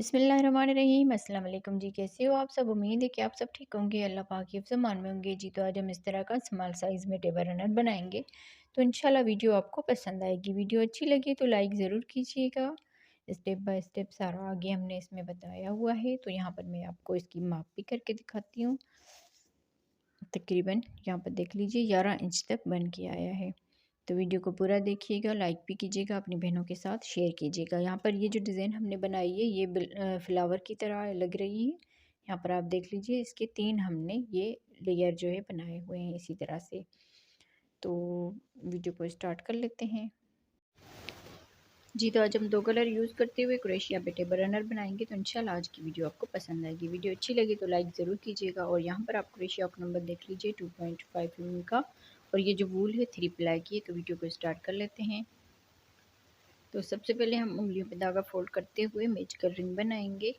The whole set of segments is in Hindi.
बिस्मिल्लाहिर्रहमानिर्रहीम। अस्सलाम वालेकुम जी, कैसे हो आप सब। उम्मीद है कि आप सब ठीक होंगे, अल्लाह पाक की हिफ्ज़ मान में होंगे जी। तो आज हम इस तरह का स्मॉल साइज़ में टेबल रनर बनाएंगे, तो इंशाल्लाह वीडियो आपको पसंद आएगी। वीडियो अच्छी लगी तो लाइक ज़रूर कीजिएगा। स्टेप बाय स्टेप सारा आगे हमने इसमें बताया हुआ है। तो यहाँ पर मैं आपको इसकी माप भी करके दिखाती हूँ। तकरीबन यहाँ पर देख लीजिए 11 इंच तक बन के आया है। तो वीडियो को पूरा देखिएगा, लाइक भी कीजिएगा, अपनी बहनों के साथ शेयर कीजिएगा। यहाँ पर ये जो डिज़ाइन हमने बनाई है ये फ्लावर की तरह लग रही है। यहाँ पर आप देख लीजिए इसके 3 हमने ये लेयर जो है बनाए हुए हैं इसी तरह से। तो वीडियो को स्टार्ट कर लेते हैं जी। तो आज हम 2 कलर यूज़ करते हुए क्रोशिया पे टेबल रनर बनाएंगे। तो इंशाल्लाह आज की वीडियो आपको पसंद आएगी। वीडियो अच्छी लगी तो लाइक ज़रूर कीजिएगा। और यहाँ पर आप क्रोशिया का नंबर देख लीजिए 2.5 mm का, और ये जो वूल है 3 प्लाई की है। तो वीडियो को स्टार्ट कर लेते हैं। तो सबसे पहले हम उंगलियों पे धागा फोल्ड करते हुए मेज कर रिंग बनाएंगे।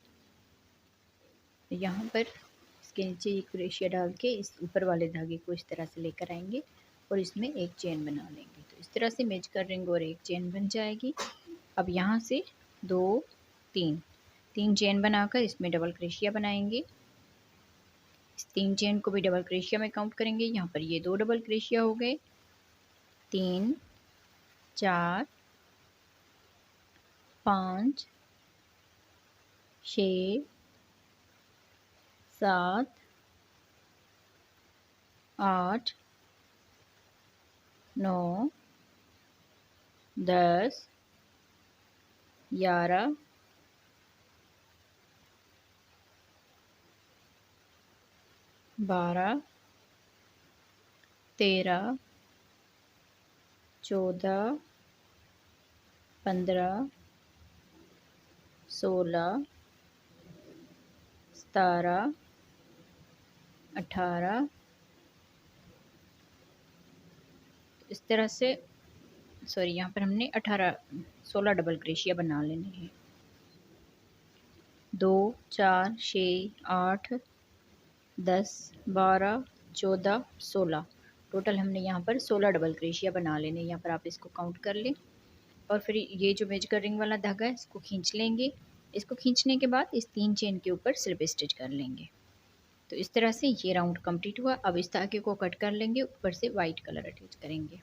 यहाँ पर इसके नीचे एक क्रोशिया डाल के इस ऊपर वाले धागे को इस तरह से लेकर आएंगे और इसमें एक चेन बना लेंगे। तो इस तरह से मेज कर रिंग और एक चेन बन जाएगी। अब यहाँ से 2 3 चेन बनाकर इसमें डबल क्रोशिया बनाएंगे। इस 3 चेन को भी डबल क्रोशिया में काउंट करेंगे। यहाँ पर ये 2 डबल क्रोशिया हो गए, 3 4 5 6 7 8 9 10 11 12 13 14 15 16 17 18। इस तरह से सॉरी यहाँ पर हमने 16 डबल क्रोशिया बना लेने हैं। 2 4 6 8 10 12 14 16 टोटल हमने यहाँ पर 16 डबल क्रोशिया बना लेने। यहाँ पर आप इसको काउंट कर लें। और फिर ये जो मेज कर रिंग वाला धागा है इसको खींच लेंगे। इसको खींचने के बाद इस 3 चेन के ऊपर स्लिप स्टिच कर लेंगे। तो इस तरह से ये राउंड कंप्लीट हुआ। अब इस धागे को कट कर लेंगे, ऊपर से वाइट कलर अटैच करेंगे।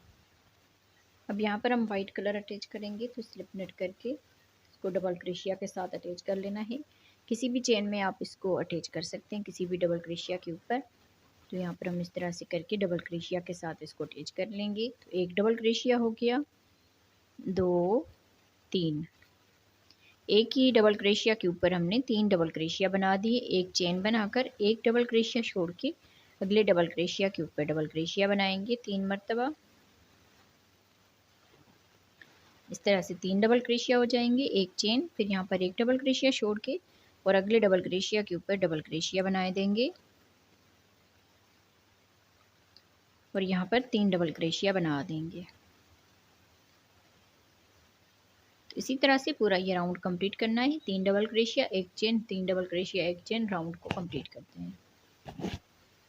अब यहाँ पर हम वाइट कलर अटैच करेंगे तो स्लिप नेट करके इसको डबल क्रोशिया के साथ अटैच कर लेना है। किसी भी चेन में आप इसको अटैच कर सकते हैं, किसी भी डबल क्रोशिया के ऊपर। तो यहाँ पर हम इस तरह से करके डबल क्रोशिया के साथ इसको अटैच कर लेंगे। तो एक डबल क्रोशिया हो गया, 2 3। एक ही डबल क्रोशिया के ऊपर हमने 3 डबल क्रोशिया बना दिए। एक चेन बनाकर एक डबल क्रोशिया छोड़ के अगले डबल क्रोशिया के ऊपर डबल क्रोशिया बनाएंगे 3 मरतबा। इस तरह से 3 डबल क्रोशिया हो जाएंगे। एक चेन, फिर यहाँ पर एक डबल क्रोशिया छोड़ के और अगले डबल क्रोशिया के ऊपर डबल क्रोशिया बनाए देंगे और यहाँ पर 3 डबल क्रोशिया बना देंगे। तो इसी तरह से पूरा ये राउंड कंप्लीट करना है। 3 डबल क्रोशिया एक चेन, 3 डबल क्रोशिया एक चेन, राउंड को कंप्लीट करते हैं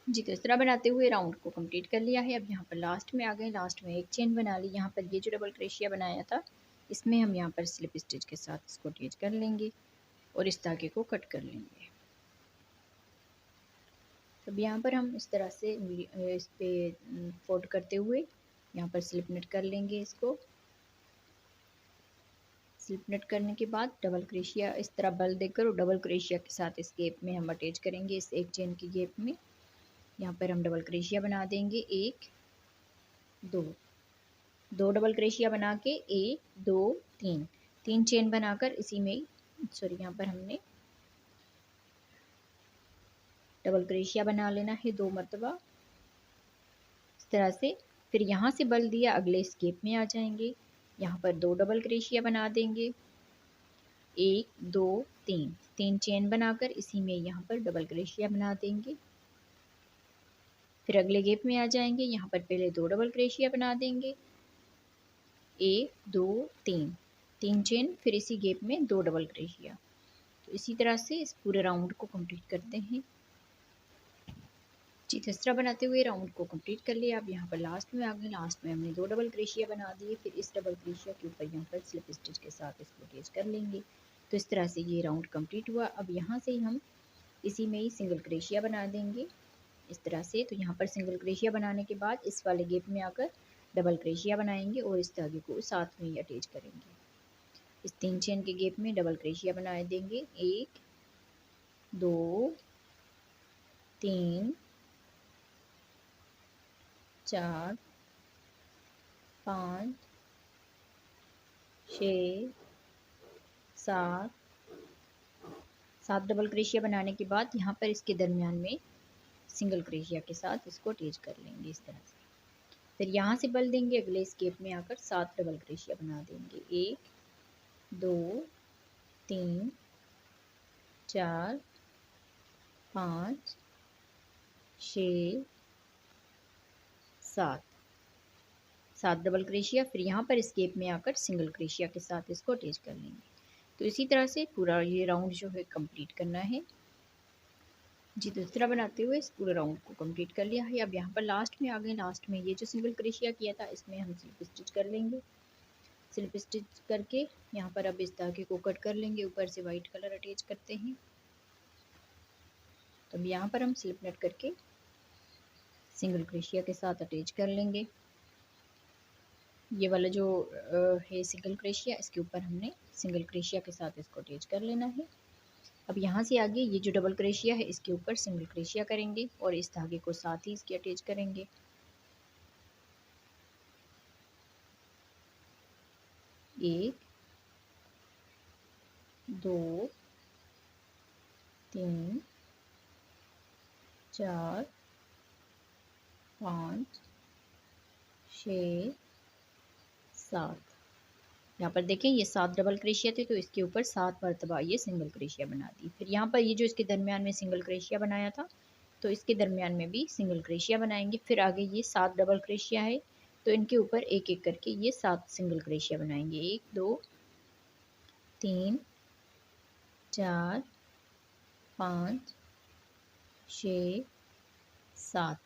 जी। तो इस तरह बनाते हुए राउंड को कंप्लीट कर लिया है। अब यहाँ पर लास्ट में आ गए, लास्ट में एक चेन बना ली। यहाँ पर ये जो डबल क्रोशिया बनाया था इसमें हम यहाँ पर स्लिप स्टिच के साथ इसको अटैच कर लेंगे और इस धागे को कट कर लेंगे। अब यहाँ पर हम इस तरह से इस पे फोल्ड करते हुए यहाँ पर स्लिप नेट कर लेंगे। इसको स्लिप नेट करने के बाद डबल क्रोशिया इस तरह बल देकर और डबल क्रोशिया के साथ इस गैप में हम अटैच करेंगे। इस एक चेन की गैप में यहाँ पर हम डबल क्रोशिया बना देंगे। 1 2 डबल क्रोशिया बना के 1 2 3 चेन बनाकर इसी में सॉरी यहाँ पर हमने डबल क्रोशिया बना लेना है 2 मरतबा इस तरह से। फिर यहाँ से बल दिया अगले इस गैप में आ जाएंगे। यहाँ पर 2 डबल क्रोशिया बना देंगे। 1 2 3 चेन बनाकर इसी में यहाँ पर डबल क्रोशिया बना देंगे। फिर अगले गैप में आ जाएंगे। यहाँ पर पहले 2 डबल क्रोशिया बना देंगे। 1 2 3 चेन, फिर इसी गैप में 2 डबल क्रोशिया। तो इसी तरह से इस पूरे राउंड को कंप्लीट करते हैं जी। तो इस तरह बनाते हुए राउंड को कंप्लीट कर लिया। अब यहाँ पर लास्ट में आ गए, लास्ट में हमने 2 डबल क्रोशिया बना दिए। फिर इस डबल क्रोशिया के ऊपर यहाँ पर स्लिप स्टिच के साथ इसको अटैच कर लेंगे। तो इस तरह से ये राउंड कंप्लीट हुआ। अब यहाँ से हम इसी में ही सिंगल क्रोशिया बना देंगे इस तरह से। तो यहाँ पर सिंगल क्रोशिया बनाने के बाद इस वाले गैप में आकर डबल क्रोशिया बनाएंगे और इस धागे को साथ में ही अटैच करेंगे। इस 3 चेन के गैप में डबल क्रोशिया बना देंगे, 1 2 3 4 5 6 7 7 डबल क्रोशिया बनाने के बाद यहाँ पर इसके दरमियान में सिंगल क्रोशिया के साथ इसको अटैच कर लेंगे इस तरह से। फिर यहाँ से बल देंगे, अगले इस गैप में आकर 7 डबल क्रोशिया बना देंगे, 1 2 3 4 5 6 7 7 डबल क्रोशिया। फिर यहाँ पर इस गैप में आकर सिंगल क्रोशिया के साथ इसको अटैच कर लेंगे। तो इसी तरह से पूरा ये राउंड जो है कंप्लीट करना है जी। तो इस तरह बनाते हुए इस पूरे राउंड को कंप्लीट कर लिया है। अब यहाँ पर लास्ट में आ गए, लास्ट में ये जो सिंगल क्रोशिया किया था इसमें हम स्लिप स्टिच कर लेंगे। स्लिप स्टिच करके यहाँ पर अब इस धागे को कट कर लेंगे, ऊपर से वाइट कलर अटैच करते हैं। तो अब यहाँ पर हम स्लिप नट करके सिंगल क्रोशिया के साथ अटैच कर लेंगे। ये वाला जो है सिंगल क्रोशिया, इसके ऊपर हमने सिंगल क्रोशिया के साथ इसको अटैच कर लेना है। अब यहाँ से आगे ये जो डबल क्रोशिया है इसके ऊपर सिंगल क्रोशिया करेंगे और इस धागे को साथ ही इसके अटैच करेंगे। एक 2 3 4 5 6 7। यहाँ पर देखें ये 7 डबल क्रोशिया थे, तो इसके ऊपर 7 मरतबा ये सिंगल क्रोशिया बना दी। फिर यहाँ पर ये जो इसके दरमियान में सिंगल क्रोशिया बनाया था, तो इसके दरमियान में भी सिंगल क्रोशिया बनाएंगे। फिर आगे ये 7 डबल क्रोशिया है, तो इनके ऊपर एक एक करके ये 7 सिंगल क्रोशिया बनाएंगे, 1 2 3 4 5 6 7।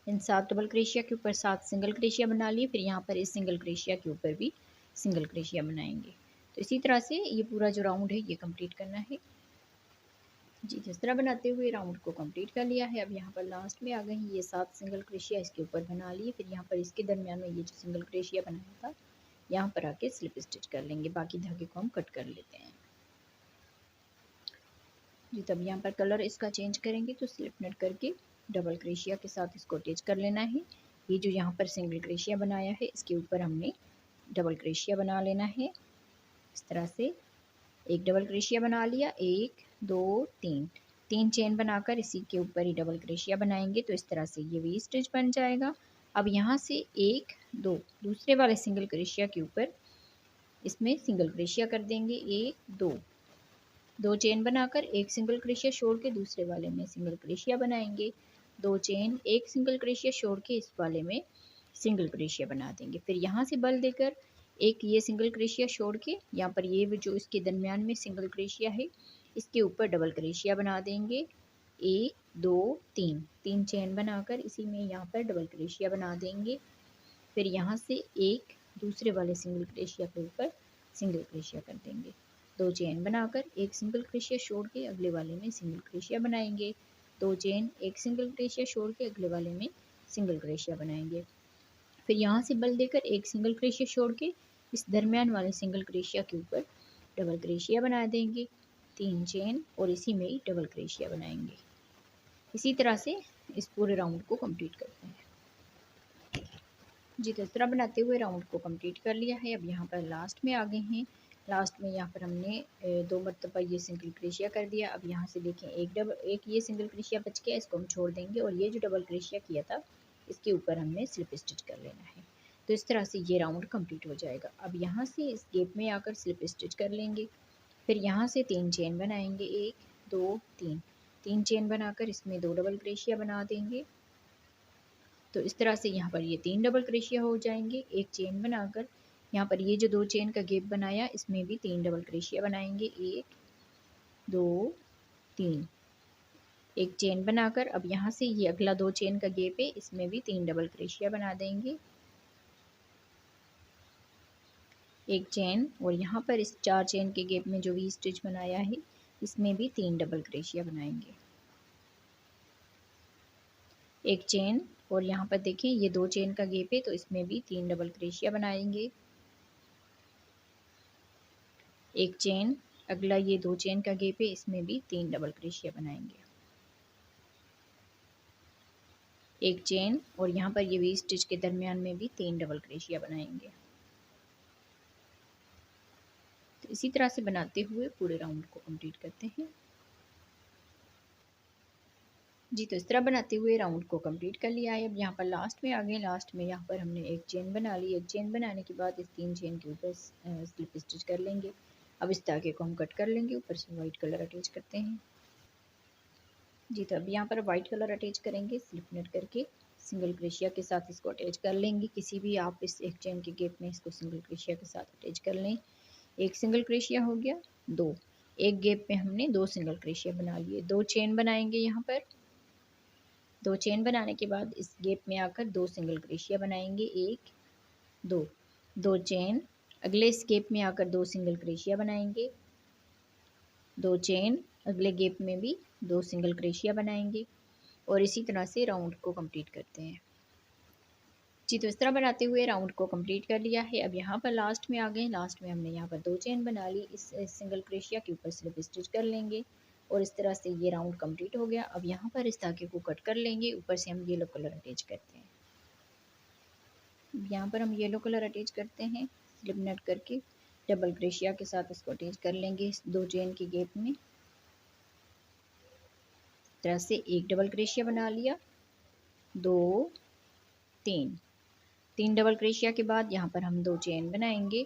इन 7 डबल क्रोशिया के ऊपर 7 सिंगल क्रोशिया बना लिए। फिर यहाँ पर इस सिंगल क्रोशिया के ऊपर भी सिंगल क्रोशिया बनाएंगे। तो इसी तरह से ये पूरा जो राउंड है ये कंप्लीट करना है जी। जिस तरह बनाते हुए राउंड को कंप्लीट कर लिया है। अब यहाँ पर लास्ट में आ गए हैं, ये 7 सिंगल क्रोशिया इसके ऊपर बना लिए। फिर यहाँ पर इसके दरमियान में ये जो सिंगल क्रोशिया बनाया था यहाँ पर आके स्लिप स्टिच कर लेंगे। बाकी धागे को हम कट कर लेते हैं जी। तब यहाँ पर कलर इसका चेंज करेंगे, तो स्लिप नट करके डबल क्रोशिया के साथ इसको अटैच कर लेना है। ये जो यहाँ पर सिंगल क्रोशिया बनाया है इसके ऊपर हमने डबल क्रोशिया बना लेना है इस तरह से। एक डबल क्रोशिया बना लिया, 1 2 3 3 चेन बनाकर इसी के ऊपर ही डबल क्रोशिया बनाएंगे। तो इस तरह से ये वी स्टिच बन जाएगा। अब यहाँ से 1 2 दूसरे वाले सिंगल क्रोशिया के ऊपर इसमें सिंगल क्रोशिया कर देंगे, 1 2 2 चेन बनाकर एक सिंगल क्रोशिया छोड़ के दूसरे वाले में सिंगल क्रोशिया बनाएंगे, 2 चेन एक सिंगल क्रोशिया छोड़ के इस वाले में सिंगल क्रोशिया बना देंगे। फिर यहाँ से बल देकर एक ये सिंगल क्रोशिया छोड़ के यहाँ पर ये जो इसके दरमियान में सिंगल क्रोशिया है इसके ऊपर डबल क्रोशिया बना देंगे, 1 2 3 3 चेन बनाकर इसी में यहाँ पर डबल क्रोशिया बना देंगे। फिर यहाँ से एक दूसरे वाले सिंगल क्रोशिया के ऊपर सिंगल क्रोशिया कर देंगे, 2 चेन बनाकर एक सिंगल क्रोशिया छोड़ के अगले वाले में सिंगल क्रोशिया बनाएंगे, 2 चेन एक सिंगल क्रोशिया छोड़ के अगले वाले में सिंगल क्रोशिया बनाएंगे। फिर यहाँ से बल देकर एक सिंगल क्रोशिया छोड़ के इस दरमियान वाले सिंगल क्रोशिया के ऊपर डबल क्रोशिया बना देंगे, 3 चेन और इसी में ही डबल क्रोशिया बनाएंगे। इसी तरह से इस पूरे राउंड को कंप्लीट करते हैं जी। तो इस तरह बनाते हुए राउंड को कंप्लीट कर लिया है। अब यहाँ पर लास्ट में आ गए हैं। लास्ट में यहाँ पर हमने 2 मरतबा ये सिंगल क्रोशिया कर दिया। अब यहाँ से देखें एक ये सिंगल क्रोशिया बच गया, इसको हम छोड़ देंगे और ये जो डबल क्रोशिया किया था इसके ऊपर हमने स्लिप स्टिच कर लेना है। तो इस तरह से ये राउंड कंप्लीट हो जाएगा। अब यहाँ से इस गैप में आकर स्लिप स्टिच कर लेंगे। फिर यहाँ से 3 चेन बनाएंगे, 1 2 3 3 चेन बनाकर इसमें 2 डबल क्रोशिया बना देंगे। तो इस तरह से यहाँ पर ये 3 डबल क्रोशिया हो जाएंगे। एक चेन बनाकर यहाँ पर ये जो 2 चेन का गैप बनाया इसमें भी 3 डबल क्रोशिया बनाएंगे, 1 2 3 एक चेन बनाकर अब यहाँ से ये अगला 2 चेन का गैप है इसमें भी 3 डबल क्रोशिया बना देंगे। एक चेन, और यहाँ पर इस 4 चेन के गैप में जो वी स्टिच बनाया है इसमें भी 3 डबल क्रोशिया बनाएंगे। एक चेन, और यहाँ पर देखिए ये 2 चेन का गैप है तो इसमें भी 3 डबल क्रोशिया बनाएंगे। एक चेन, अगला ये 2 चेन का गैप है इसमें भी 3 डबल क्रोशिया बनाएंगे। एक चेन, और यहाँ पर ये वी स्टिच के दरमियान में भी 3 डबल क्रोशिया बनाएंगे। तो इसी तरह से बनाते हुए पूरे राउंड को कंप्लीट करते हैं। जी, तो इस तरह बनाते हुए राउंड को कंप्लीट कर लिया है। अब यहाँ पर लास्ट में आ गए। लास्ट में यहाँ पर हमने एक चेन बना ली। एक चेन बनाने के बाद इस 3 चेन के ऊपर स्लिप स्टिच कर लेंगे। अब इस धागे को हम कट कर लेंगे, ऊपर से वाइट कलर अटैच करते हैं। जी, तो अब यहाँ पर वाइट कलर अटैच करेंगे स्लिप नेट करके, सिंगल क्रोशिया के साथ इसको अटैच कर लेंगे। किसी भी आप इस एक चेन के गैप में इसको सिंगल क्रोशिया के साथ अटैच कर लें। एक सिंगल क्रोशिया हो गया, 2, एक गैप में हमने 2 सिंगल क्रोशिया बना लिए। 2 चेन बनाएंगे यहाँ पर। 2 चेन बनाने के बाद इस गैप में आकर 2 सिंगल क्रोशिया बनाएंगे। 1, 2, 2 चेन, अगले इस गैप में आकर 2 सिंगल क्रोशिया बनाएंगे। 2 चेन, अगले गैप में भी 2 सिंगल क्रोशिया बनाएंगे, और इसी तरह से राउंड को कंप्लीट करते हैं। जी, तो इस तरह बनाते हुए राउंड को कंप्लीट कर लिया है। अब यहाँ पर लास्ट में आ गए। लास्ट में हमने यहाँ पर 2 चेन बना ली। इस सिंगल क्रोशिया के ऊपर स्लिप स्टिच कर लेंगे, और इस तरह से ये राउंड कंप्लीट हो गया। अब यहाँ पर इस धागे को कट कर लेंगे, ऊपर से हम येलो कलर अटैच करते हैं। यहाँ पर हम येलो कलर अटैच करते हैं स्लिप नेट करके, डबल क्रोशिया के साथ इसको अटैच कर लेंगे इस 2 चेन के गैप में। इस तरह से एक डबल क्रोशिया बना लिया, 2, 3 डबल क्रोशिया के बाद यहाँ पर हम 2 चेन बनाएंगे,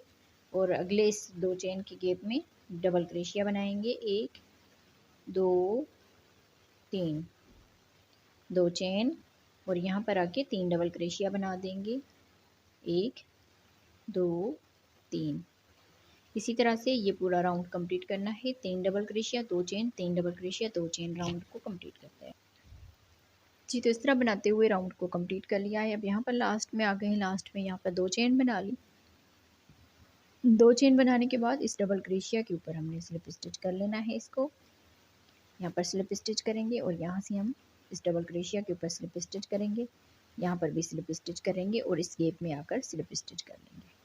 और अगले इस 2 चेन के गैप में डबल क्रोशिया बनाएंगे। 1, 2, 3, 2 चेन, और यहाँ पर आके 3 डबल क्रोशिया बना देंगे। 1, 2, 3। इसी तरह से ये पूरा राउंड कंप्लीट करना है। 3 double crochet, 2 chain, 3 double crochet, 2 chain, round को कंप्लीट करते हैं। जी, तो इस तरह बनाते हुए राउंड को कंप्लीट कर लिया है। अब यहाँ पर लास्ट में आ गए हैं। लास्ट में यहाँ पर 2 चेन बना ली। 2 चेन बनाने के बाद इस डबल क्रोशिया के ऊपर हमने स्लिप स्टिच कर लेना है। इसको यहाँ पर स्लिप स्टिच करेंगे, और यहाँ से हम इस डबल क्रोशिया के ऊपर स्लिप स्टिच करेंगे। यहाँ पर भी स्लिप स्टिच करेंगे, और इस गैप में आकर स्लिप स्टिच कर लेंगे।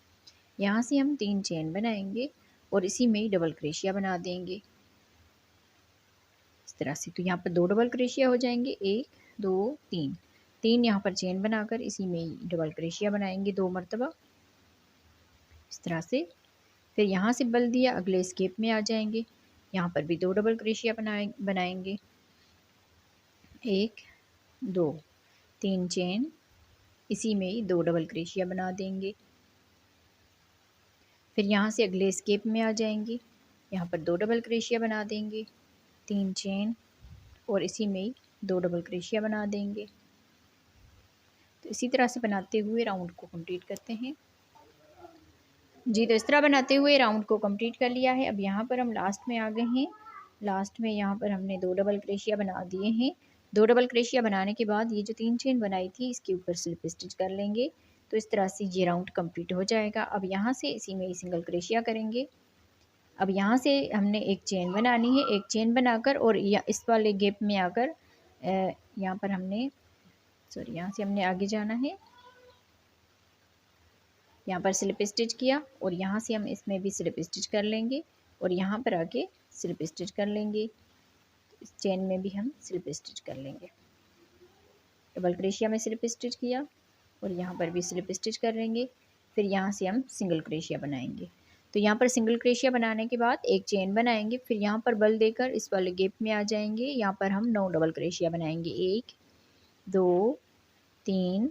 यहाँ से हम 3 चेन बनाएंगे, और इसी में ही डबल क्रोशिया बना देंगे इस तरह से। तो यहाँ पर 2 डबल क्रोशिया हो जाएंगे। 1, 2, 3, 3 यहाँ पर चेन बनाकर इसी में ही डबल क्रोशिया बनाएंगे 2 मरतबा इस तरह से। फिर यहाँ से बल दिया, अगले स्केप में आ जाएंगे। यहाँ पर भी 2 डबल क्रोशिया बनाएंगे। 1, 2, 3 चेन, इसी में ही 2 डबल क्रोशिया बना देंगे। फिर यहाँ से अगले स्केप में आ जाएंगे। यहाँ पर 2 डबल क्रोशिया बना देंगे। 3 चेन, और इसी में ही 2 डबल क्रोशिया बना देंगे। तो इसी तरह से बनाते हुए राउंड को कंप्लीट करते हैं। जी, तो इस तरह बनाते हुए राउंड को कंप्लीट कर लिया है। अब यहाँ पर हम लास्ट में आ गए हैं। लास्ट में यहाँ पर हमने 2 डबल क्रोशिया बना दिए हैं। 2 डबल क्रोशिया बनाने के बाद ये जो 3 चेन बनाई थी इसके ऊपर स्लिप स्टिच कर लेंगे। तो इस तरह से ये राउंड कंप्लीट हो जाएगा। अब यहाँ से इसी में ही सिंगल क्रोशिया करेंगे। अब यहाँ से हमने एक चेन बनानी है। एक चेन बनाकर, और इस वाले गैप में आकर यहाँ पर हमने यहाँ से हमने आगे जाना है। यहाँ पर स्लिप स्टिच किया, और यहाँ से हम इसमें भी स्लिप स्टिच कर लेंगे, और यहाँ पर आके स्लिप स्टिच कर लेंगे। इस चेन में भी हम स्लिप स्टिच कर लेंगे। डबल क्रोशिया में स्लिप स्टिच किया, और यहाँ पर भी स्लिप स्टिच कर लेंगे। फिर यहाँ से हम सिंगल क्रोशिया बनाएंगे। तो यहाँ पर सिंगल क्रोशिया बनाने के बाद एक चेन बनाएंगे। फिर यहाँ पर बल देकर इस वाले गैप में आ जाएंगे। यहाँ पर हम 9 डबल क्रोशिया बनाएंगे। 1, 2, 3,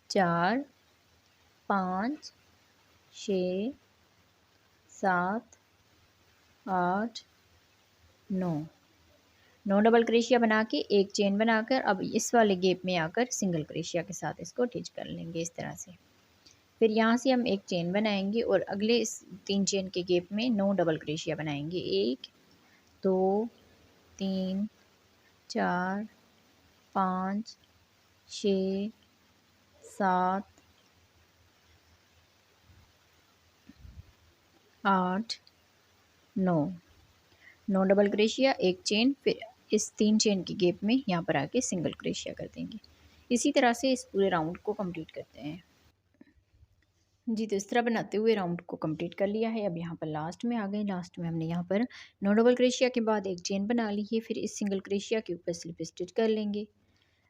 4, 5, 6, 7, 8, 9 डबल क्रोशिया बना के एक चेन बनाकर अब इस वाले गैप में आकर सिंगल क्रोशिया के साथ इसको अटैच कर लेंगे इस तरह से। फिर यहाँ से हम एक चेन बनाएंगे, और अगले इस 3 चेन के गैप में 9 डबल क्रोशिया बनाएंगे। 1, 2, 3, 4, 5, 6, 7, 8 9 9 डबल क्रोशिया, एक चेन, फिर इस 3 चेन की गैप में यहाँ पर आके सिंगल क्रोशिया कर देंगे। इसी तरह से इस पूरे राउंड को कंप्लीट करते हैं। जी, तो इस तरह बनाते हुए राउंड को कंप्लीट कर लिया है। अब यहाँ पर लास्ट में आ गए। लास्ट में हमने यहाँ पर 9 डबल क्रोशिया के बाद एक चेन बना ली है। फिर इस सिंगल क्रोशिया के ऊपर स्लिप स्टिच कर लेंगे।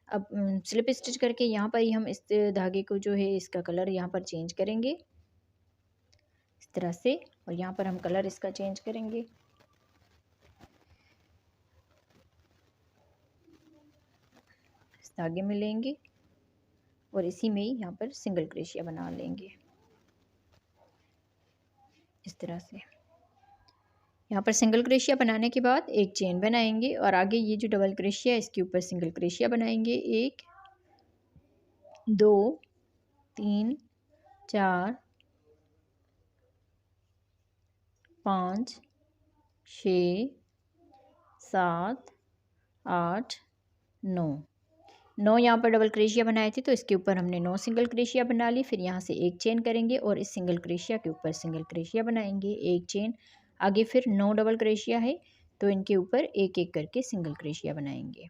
अब स्लिप स्टिच करके यहाँ पर ही हम इस धागे को जो है इसका कलर यहाँ पर चेंज करेंगे इस तरह से, और यहाँ पर हम कलर इसका चेंज करेंगे। इस धागे में लेंगे और इसी में ही यहाँ पर सिंगल क्रोशिया बना लेंगे इस तरह से। यहाँ पर सिंगल क्रोशिया बनाने के बाद एक चेन बनाएंगे और आगे ये जो डबल क्रोशिया है इसके ऊपर सिंगल क्रोशिया बनाएंगे। 1 2 3 4 5 6 7 8 9 यहाँ पर डबल क्रोशिया बनाए थे तो इसके ऊपर हमने 9 सिंगल क्रोशिया बना ली। फिर यहाँ से एक चेन करेंगे और इस सिंगल क्रोशिया के ऊपर सिंगल क्रोशिया बनाएंगे, एक चेन। आगे फिर 9 डबल क्रोशिया है तो इनके ऊपर एक एक करके सिंगल क्रोशिया बनाएंगे।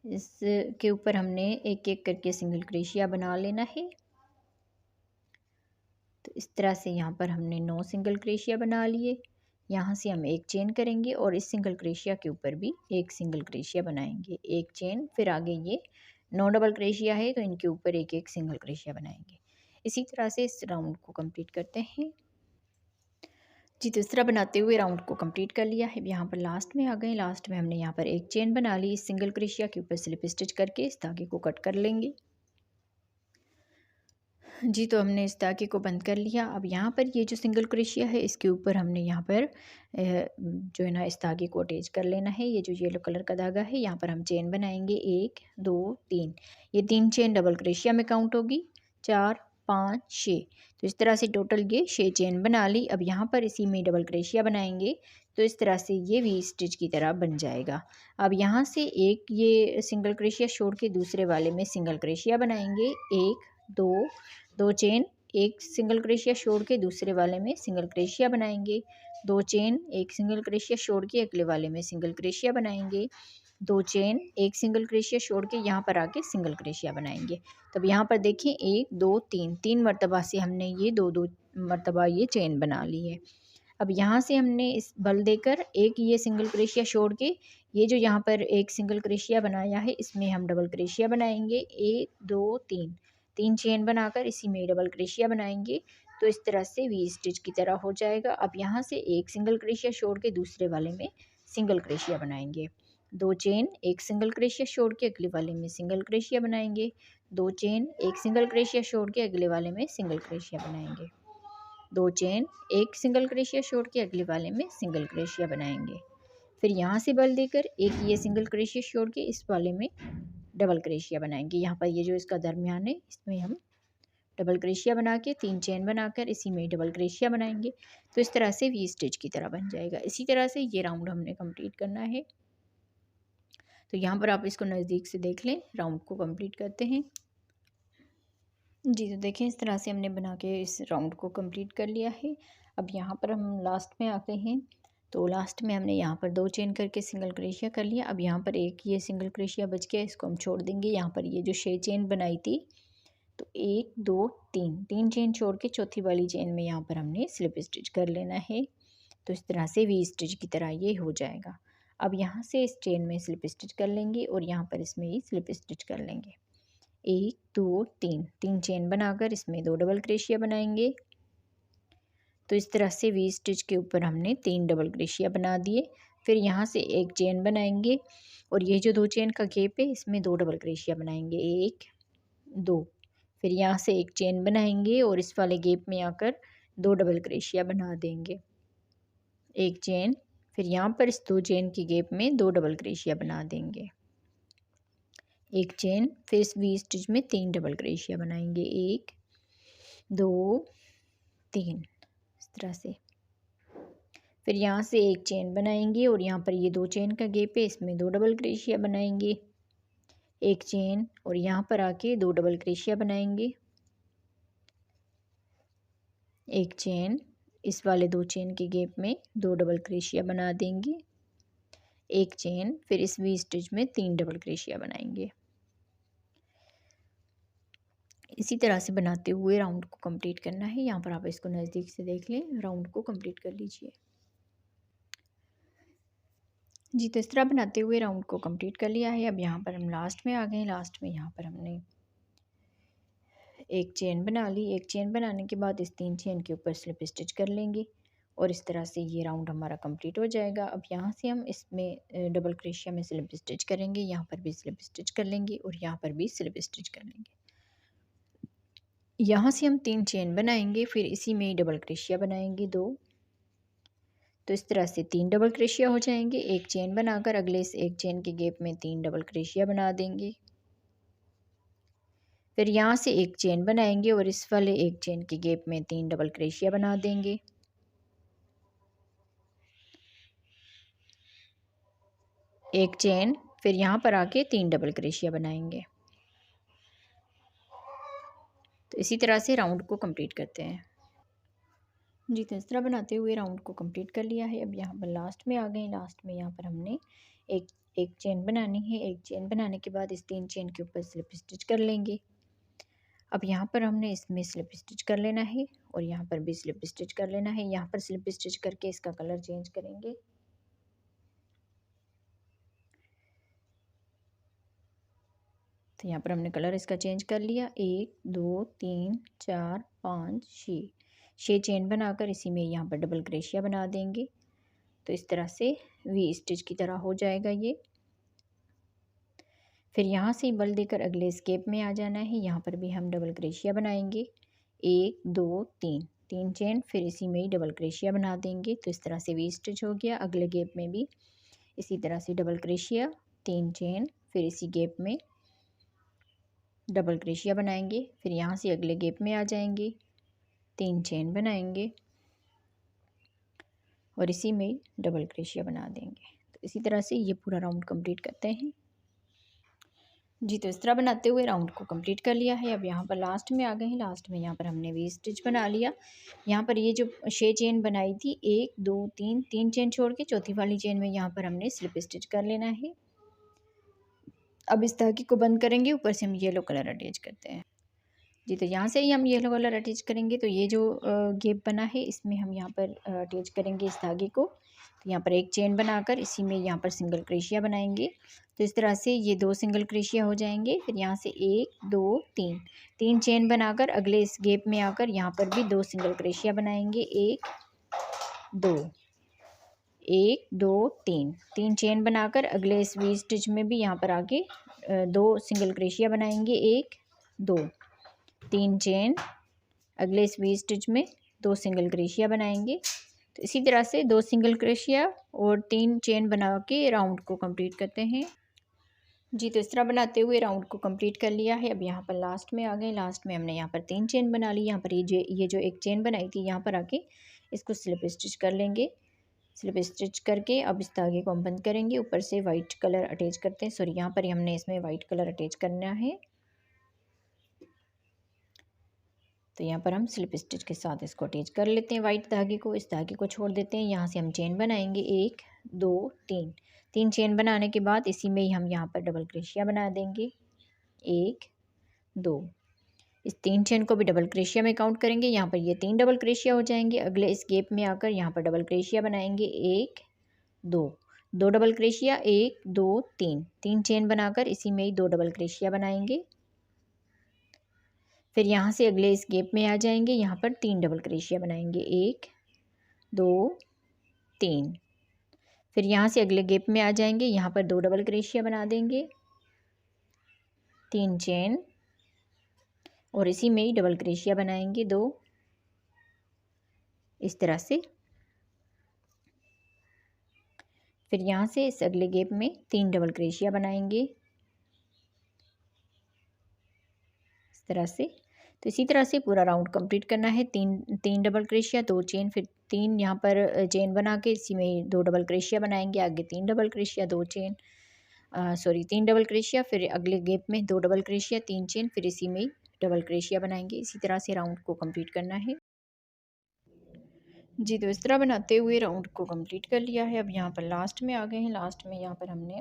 इसके ऊपर हमने एक एक करके सिंगल क्रोशिया बना लेना है। तो इस तरह से यहाँ पर हमने 9 सिंगल क्रोशिया बना लिए। यहाँ से हम एक चेन करेंगे और इस सिंगल क्रोशिया के ऊपर भी एक सिंगल क्रोशिया बनाएंगे, एक चेन। फिर आगे ये 9 डबल क्रोशिया है तो इनके ऊपर एक एक सिंगल क्रोशिया बनाएंगे। इसी तरह से इस राउंड को कंप्लीट करते हैं। जी, तो इस तरह बनाते हुए राउंड को कंप्लीट कर लिया है। यहाँ पर लास्ट में आ गए। लास्ट में हमने यहाँ पर एक चेन बना ली। इस सिंगल क्रोशिया के ऊपर स्लिप स्टिच करके इस धागे को कट कर लेंगे। जी, तो हमने इस धागे को बंद कर लिया। अब यहाँ पर ये जो सिंगल क्रोशिया है इसके ऊपर हमने यहाँ पर जो है ना इस धागे को अटैच कर लेना है। ये जो येलो कलर का धागा है यहाँ पर हम चेन बनाएंगे 1 2 3। ये 3 चेन डबल क्रोशिया में काउंट होगी। 4 5 6। तो इस तरह से टोटल ये 6 चेन बना ली। अब यहाँ पर इसी में डबल क्रोशिया बनाएंगे तो इस तरह से ये वी स्टिच की तरह बन जाएगा। अब यहाँ से एक ये सिंगल क्रोशिया छोड़ के दूसरे वाले में सिंगल क्रोशिया बनाएंगे। 1 2 चेन, एक सिंगल क्रोशिया छोड़ के दूसरे वाले में सिंगल क्रोशिया बनाएंगे। 2 चेन, एक सिंगल क्रोशिया छोड़ के अगले वाले में सिंगल क्रोशिया बनाएंगे। 2 चेन, एक सिंगल क्रोशिया छोड़ के यहाँ पर आके सिंगल क्रोशिया बनाएंगे। तब यहाँ पर देखिए 1 2 3 मरतबा से हमने ये दो मरतबा ये चेन बना ली है। अब यहाँ से हमने इस बल देकर एक ये सिंगल क्रोशिया छोड़ के ये जो यहाँ पर एक सिंगल क्रोशिया बनाया है इसमें हम डबल क्रोशिया बनाएंगे। 1 2 3 चेन बनाकर इसी में डबल क्रोशिया बनाएंगे तो इस तरह से वी स्टिच की तरह हो जाएगा। अब यहाँ से एक सिंगल क्रोशिया छोड़ के दूसरे वाले में सिंगल क्रोशिया बनाएंगे। 2 चेन, एक सिंगल क्रोशिया छोड़ के अगले वाले में सिंगल क्रोशिया बनाएंगे। 2 चेन, एक सिंगल क्रोशिया छोड़ के अगले वाले में सिंगल क्रोशिया बनाएंगे। 2 चेन, एक सिंगल क्रोशिया छोड़ के अगले वाले में सिंगल क्रोशिया बनाएंगे। फिर यहाँ से बल देकर एक ये सिंगल क्रोशिया छोड़ के इस वाले में डबल क्रोशिया बनाएंगे। यहाँ पर ये जो इसका दरमियान है इसमें हम डबल क्रोशिया बना के 3 चेन बनाकर इसी में डबल क्रोशिया बनाएंगे तो इस तरह से वी स्टिच की तरह बन जाएगा। इसी तरह से ये राउंड हमने कंप्लीट करना है। तो यहाँ पर आप इसको नज़दीक से देख लें। राउंड को कंप्लीट करते हैं। जी, तो देखें इस तरह से हमने बना के इस राउंड को कंप्लीट कर लिया है। अब यहाँ पर हम लास्ट में आते हैं। तो लास्ट में हमने यहाँ पर 2 चेन करके सिंगल क्रोशिया कर लिया। अब यहाँ पर एक ये सिंगल क्रोशिया बच गया, इसको हम छोड़ देंगे। यहाँ पर ये जो 6 चेन बनाई थी तो 1 2 3 चेन छोड़ के चौथी वाली चेन में यहाँ पर हमने स्लिप स्टिच कर लेना है। तो इस तरह से वी स्टिच की तरह ये हो जाएगा। अब यहाँ से इस चेन में स्लिप स्टिच कर लेंगे और यहाँ पर इसमें ही स्लिप स्टिच कर लेंगे। 1 2 3 चेन बनाकर इसमें 2 डबल क्रोशिया बनाएंगे। तो इस तरह से वी स्टिच के ऊपर हमने 3 डबल क्रोशिया बना दिए। फिर यहाँ से एक चेन बनाएंगे और ये जो 2 चेन का गैप है इसमें 2 डबल क्रोशिया बनाएंगे। 1 2। फिर यहाँ से एक चेन बनाएंगे और इस वाले गैप में आकर 2 डबल क्रोशिया बना देंगे। एक चेन, फिर यहाँ पर इस 2 चेन की गैप में 2 डबल क्रोशिया बना देंगे। एक चेन, फिर इस वी स्टिच में 3 डबल क्रोशिया बनाएंगे। 1 2 3 इस तरह से। फिर यहाँ से एक चेन बनाएंगे और यहाँ पर ये 2 चेन का गैप है इसमें 2 डबल क्रोशिया बनाएंगे। एक चेन और यहाँ पर आके 2 डबल क्रोशिया बनाएंगे। एक चेन, इस वाले 2 चेन के गैप में 2 डबल क्रोशिया बना देंगे, एक चेन, फिर इस वी स्टिच में 3 डबल क्रोशिया बनाएंगे। इसी तरह से बनाते हुए राउंड को कंप्लीट करना है। यहाँ पर आप इसको नज़दीक से देख लें, राउंड को कंप्लीट कर लीजिए। जी, तो इस तरह बनाते हुए राउंड को कंप्लीट कर लिया है। अब यहाँ पर हम लास्ट में आ गए। लास्ट में यहाँ पर हमने एक चेन बना ली। एक चेन बनाने के बाद इस 3 चेन के ऊपर स्लिप स्टिच कर लेंगे और इस तरह से ये राउंड हमारा कंप्लीट हो जाएगा। अब यहाँ से हम इसमें डबल क्रोशिया में स्लिप स्टिच करेंगे। यहाँ पर भी स्लिप स्टिच कर लेंगे और यहाँ पर भी स्लिप स्टिच कर लेंगे। यहाँ से हम 3 चेन बनाएंगे, फिर इसी में डबल क्रोशिया बनाएंगे 2। तो इस तरह से 3 डबल क्रोशिया हो जाएंगे। एक चेन बनाकर अगले इस एक चेन के गैप में 3 डबल क्रोशिया बना देंगे। फिर यहाँ से एक चेन बनाएंगे और इस वाले एक चेन के गैप में 3 डबल क्रोशिया बना देंगे। एक चेन, फिर यहाँ पर आके 3 डबल क्रोशिया बनाएंगे। तो इसी तरह से राउंड को कंप्लीट करते हैं। जी, तो इस तरह बनाते हुए राउंड को कंप्लीट कर लिया है। अब यहाँ पर लास्ट में आ गए। लास्ट में यहाँ पर हमने एक एक चेन बनानी है। एक चेन बनाने के बाद इस 3 चेन के ऊपर स्लिप स्टिच कर लेंगे। अब यहाँ पर हमने इसमें स्लिप स्टिच कर लेना है और यहाँ पर भी स्लिप स्टिच कर लेना है। यहाँ पर स्लिप स्टिच करके इसका कलर चेंज करेंगे। तो यहाँ पर हमने कलर इसका चेंज कर लिया। 1 2 3 4 5 6 चेन बनाकर इसी में यहाँ पर डबल क्रोशिया बना देंगे। तो इस तरह से वी स्टिच की तरह हो जाएगा ये। फिर यहाँ से बल देकर अगले स्केप में आ जाना है। यहाँ पर भी हम डबल क्रोशिया बनाएंगे। 1 2 3 चेन, फिर इसी में ही डबल क्रोशिया बना देंगे। तो इस तरह से वी स्टिच हो गया। अगले गैप में भी इसी तरह से डबल क्रोशिया, 3 चेन, फिर इसी गैप में डबल क्रोशिया बनाएंगे। फिर यहाँ से अगले गैप में आ जाएंगे, 3 चेन बनाएंगे और इसी में डबल क्रोशिया बना देंगे। तो इसी तरह से ये पूरा राउंड कंप्लीट करते हैं। जी, तो इस तरह बनाते हुए राउंड को कंप्लीट कर लिया है। अब यहाँ पर लास्ट में आ गए हैं। लास्ट में यहाँ पर हमने वी स्टिच बना लिया। यहाँ पर ये जो 6 चेन बनाई थी, 1 2 3 चेन छोड़ के चौथी वाली चेन में यहाँ पर हमने स्लिप स्टिच कर लेना है। अब इस धागे को बंद करेंगे, ऊपर से हम येलो कलर अटैच करते हैं। जी, तो यहाँ से ही हम येलो कलर अटैच करेंगे। तो ये जो गैप बना है इसमें हम यहाँ पर अटैच करेंगे इस धागे को। तो यहाँ पर एक चेन बनाकर इसी में यहाँ पर सिंगल क्रोशिया बनाएंगे। तो इस तरह से ये 2 सिंगल क्रोशिया हो जाएंगे। फिर यहाँ से 1 2 3 चेन बनाकर अगले इस गैप में आकर यहाँ पर भी 2 सिंगल क्रोशिया बनाएंगे। 1 2 1 2 3 चेन बनाकर अगले इस वी स्टिच में भी यहाँ पर आके 2 सिंगल क्रोशिया बनाएंगे। 1 2 3 चेन, अगले इस वी स्टिच में 2 सिंगल क्रोशिया बनाएंगे। तो इसी तरह से 2 सिंगल क्रोशिया और 3 चेन बना के राउंड को कंप्लीट करते हैं। जी, तो इस तरह बनाते हुए राउंड को कंप्लीट कर लिया है। अब यहाँ पर लास्ट में आ गए। लास्ट में हमने यहाँ पर 3 चेन बना ली। यहाँ पर ये जो एक चेन बनाई थी, यहाँ पर आके इसको स्लिप स्टिच कर लेंगे। स्लिप स्टिच करके अब इस धागे को हम बंद करेंगे। ऊपर से वाइट कलर अटैच करते हैं। सॉरी, यहाँ पर ही हमने इसमें वाइट कलर अटैच करना है। तो यहाँ पर हम स्लिप स्टिच के साथ इसको अटैच कर लेते हैं वाइट धागे को। इस धागे को छोड़ देते हैं। यहाँ से हम चेन बनाएंगे। 1 2 3 चेन बनाने के बाद इसी में ही हम यहाँ पर डबल क्रोशिया बना देंगे। 1 2 इस 3 चेन को भी डबल क्रोशिया में काउंट करेंगे। यहाँ पर ये 3 डबल क्रोशिया हो जाएंगे। अगले इस गैप में आकर यहाँ पर डबल क्रोशिया बनाएंगे। 1 2 डबल क्रोशिया, 1 2 3 चेन बनाकर इसी में ही 2 डबल क्रोशिया बनाएंगे। फिर यहाँ से अगले इस गैप में आ जाएंगे। यहाँ पर 3 डबल क्रोशिया बनाएंगे। 1 2 3 फिर यहाँ से अगले गैप में आ जाएंगे। यहाँ पर 2 डबल क्रोशिया बना देंगे, 3 चेन और इसी में ही डबल क्रोशिया बनाएंगे 2। इस तरह से फिर यहाँ से इस अगले गैप में 3 डबल क्रोशिया बनाएंगे इस तरह से। तो इसी तरह से पूरा राउंड कंप्लीट करना है। 3 डबल क्रोशिया, 2 चेन, फिर 3 यहाँ पर चेन बना के इसी में 2 डबल क्रोशिया बनाएंगे। आगे 3 double crochet, 2 chain, sorry 3 double crochet, फिर अगले गैप में 2 डबल क्रोशिया, 3 चेन, फिर इसी में ही डबल क्रोशिया बनाएंगे। इसी तरह से राउंड को कंप्लीट करना है। जी, तो इस तरह बनाते हुए राउंड को कंप्लीट कर लिया है। अब यहाँ पर लास्ट में आ गए हैं। लास्ट में यहाँ पर हमने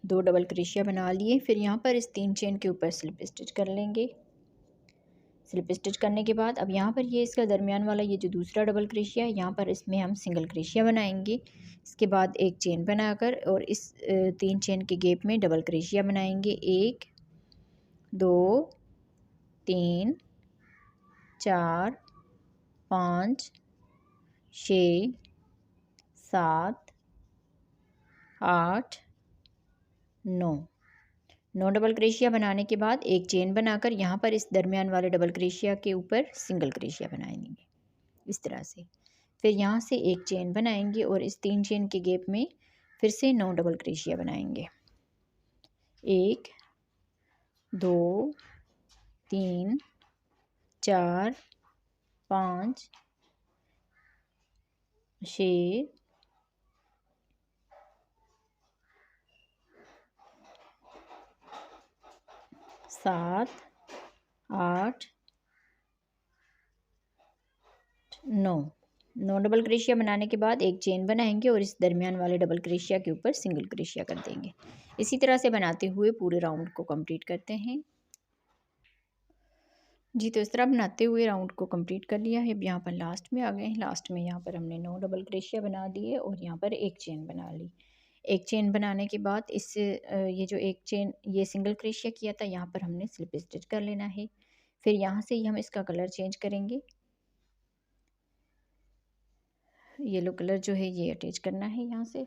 2 डबल क्रोशिया बना लिए। फिर यहाँ पर इस 3 चेन के ऊपर स्लिप स्टिच कर लेंगे। स्लिप स्टिच करने के बाद अब यहाँ पर ये इसका दरमियान वाला ये जो दूसरा डबल क्रोशिया है, यहाँ पर इसमें हम सिंगल क्रोशिया बनाएंगे। इसके बाद एक चेन बनाकर और इस 3 चेन के गैप में डबल क्रोशिया बनाएंगे। 1 2 3 4 5 6 7 8 9 9 डबल क्रोशिया बनाने के बाद एक चेन बनाकर यहाँ पर इस दरमियान वाले डबल क्रोशिया के ऊपर सिंगल क्रोशिया बनाएंगे इस तरह से। फिर यहाँ से एक चेन बनाएंगे और इस 3 चेन के गैप में फिर से 9 डबल क्रोशिया बनाएंगे। 1 2 3 4 5 6 7 8 9 डबल क्रोशिया बनाने के बाद एक चेन बनाएंगे और इस दरमियान वाले डबल क्रोशिया के ऊपर सिंगल क्रोशिया कर देंगे। इसी तरह से बनाते हुए पूरे राउंड को कंप्लीट करते हैं। जी, तो इस तरह बनाते हुए राउंड को कंप्लीट कर लिया है। अब यहाँ पर लास्ट में आ गए हैं। लास्ट में यहाँ पर हमने 9 डबल क्रोशिया बना दिए और यहाँ पर एक चेन बना ली। एक चेन बनाने के बाद इस ये जो एक चेन ये सिंगल क्रोशिया किया था, यहाँ पर हमने स्लिप स्टिच कर लेना है। फिर यहाँ से ही हम इसका कलर चेंज करेंगे। येलो कलर जो है ये अटैच करना है यहाँ से।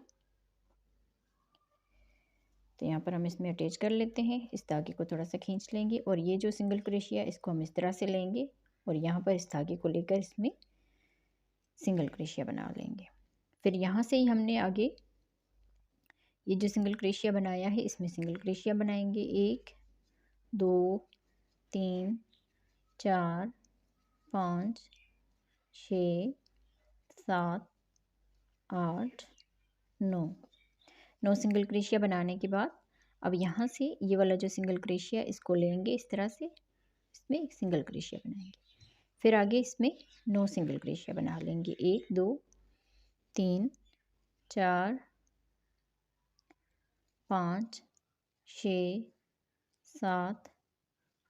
तो यहाँ पर हम इसमें अटैच कर लेते हैं। इस धागे को थोड़ा सा खींच लेंगे और ये जो सिंगल क्रोशिया इसको हम इस तरह से लेंगे और यहाँ पर इस धागे को लेकर इसमें सिंगल क्रोशिया बना लेंगे। फिर यहाँ से ही हमने आगे ये जो सिंगल क्रोशिया बनाया है इसमें सिंगल क्रोशिया बनाएंगे। 1 2 3 4 5 6 7 8 9 सिंगल क्रोशिया बनाने के बाद अब यहाँ से ये वाला जो सिंगल क्रोशिया इसको लेंगे इस तरह से, इसमें एक सिंगल क्रोशिया बनाएंगे। फिर आगे इसमें 9 सिंगल क्रोशिया बना लेंगे। 1 2 3 4 5 6 7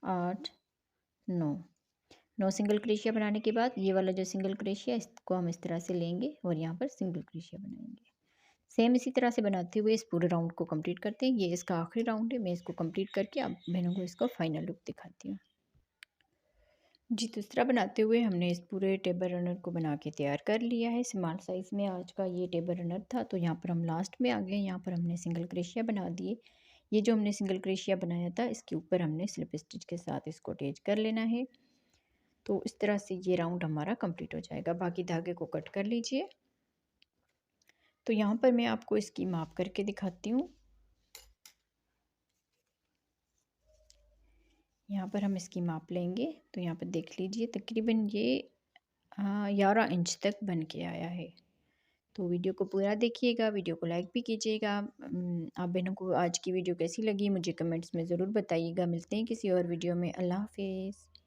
8 9 सिंगल क्रोशिया बनाने के बाद ये वाला जो सिंगल क्रोशिया इसको हम इस तरह से लेंगे और यहाँ पर सिंगल क्रोशिया बनाएंगे। सेम इसी तरह से बनाते हुए इस पूरे राउंड को कंप्लीट करते हैं। ये इसका आखिरी राउंड है। मैं इसको कंप्लीट करके आप बहनों को इसको फाइनल लुक दिखाती हूँ। जी, तो इस तरह बनाते हुए हमने इस पूरे टेबल रनर को बना के तैयार कर लिया है। स्मॉल साइज़ में आज का ये टेबल रनर था। तो यहाँ पर हम लास्ट में आ गए। यहाँ पर हमने सिंगल क्रोशिया बना दिए। ये जो हमने सिंगल क्रोशिया बनाया था इसके ऊपर हमने स्लिप स्टिच के साथ इसको अटैच कर लेना है। तो इस तरह से ये राउंड हमारा कंप्लीट हो जाएगा। बाकी धागे को कट कर लीजिए। तो यहाँ पर मैं आपको इसकी माप करके दिखाती हूँ। यहाँ पर हम इसकी माप लेंगे तो यहाँ पर देख लीजिए तकरीबन ये 11 इंच तक बन के आया है। तो वीडियो को पूरा देखिएगा, वीडियो को लाइक भी कीजिएगा। आप बहनों को आज की वीडियो कैसी लगी मुझे कमेंट्स में ज़रूर बताइएगा। मिलते हैं किसी और वीडियो में। अल्लाह हाफिज़।